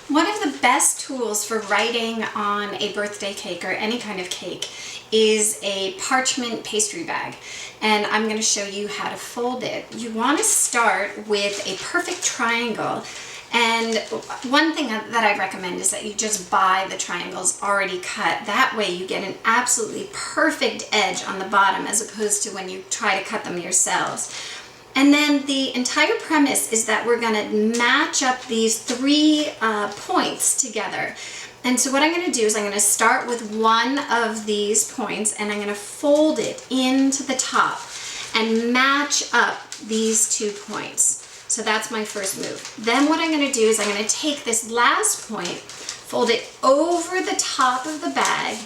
One of the best tools for writing on a birthday cake or any kind of cake is a parchment pastry bag, and I'm going to show you how to fold it. You want to start with a perfect triangle, and one thing that I recommend is that you just buy the triangles already cut. That way you get an absolutely perfect edge on the bottom as opposed to when you try to cut them yourselves. And then the entire premise is that we're going to match up these three points together. And so what I'm going to do is I'm going to start with one of these points and I'm going to fold it into the top and match up these 2 points. So that's my first move. Then what I'm going to do is I'm going to take this last point, fold it over the top of the bag,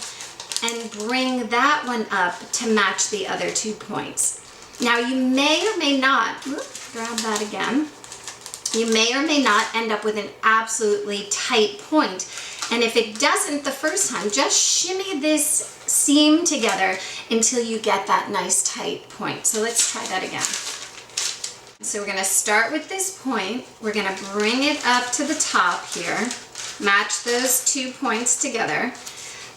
and bring that one up to match the other 2 points. Now you may or may not, grab that again, you may or may not end up with an absolutely tight point. And if it doesn't the first time, just shimmy this seam together until you get that nice tight point. So let's try that again. So we're going to start with this point, we're going to bring it up to the top here, match those 2 points together.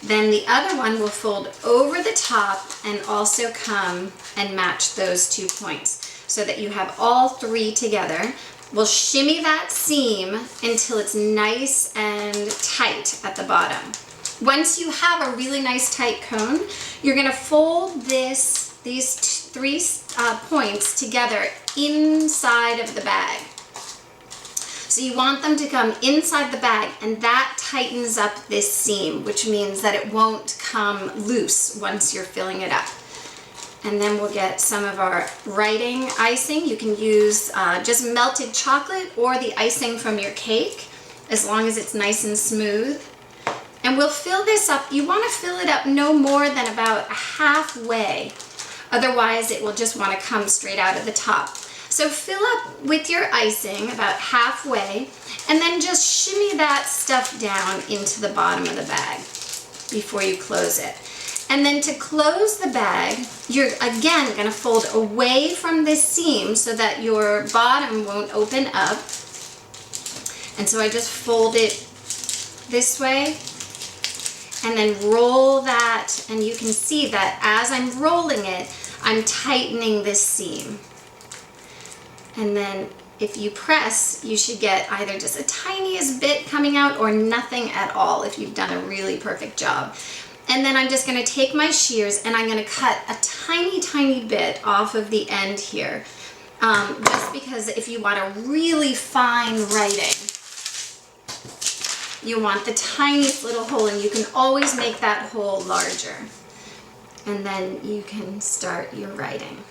Then the other one will fold over the top and also come and match those 2 points so that you have all 3 together. We'll shimmy that seam until it's nice and tight at the bottom. Once you have a really nice tight cone, you're going to fold these 3 points together inside of the bag. So you want them to come inside the bag, and that tightens up this seam, which means that it won't come loose once you're filling it up. And then we'll get some of our writing icing. You can use just melted chocolate or the icing from your cake, as long as it's nice and smooth. And we'll fill this up. You want to fill it up no more than about halfway. Otherwise, it will just want to come straight out of the top. So fill up with your icing about halfway, and then just shimmy that stuff down into the bottom of the bag before you close it. And then to close the bag, you're again going to fold away from this seam so that your bottom won't open up. And so I just fold it this way and then roll that, and you can see that as I'm rolling it, I'm tightening this seam. And then if you press, you should get either just a tiniest bit coming out or nothing at all if you've done a really perfect job. And then I'm just going to take my shears and I'm going to cut a tiny bit off of the end here. Just because if you want a really fine writing, you want the tiniest little hole, and you can always make that hole larger. And then you can start your writing.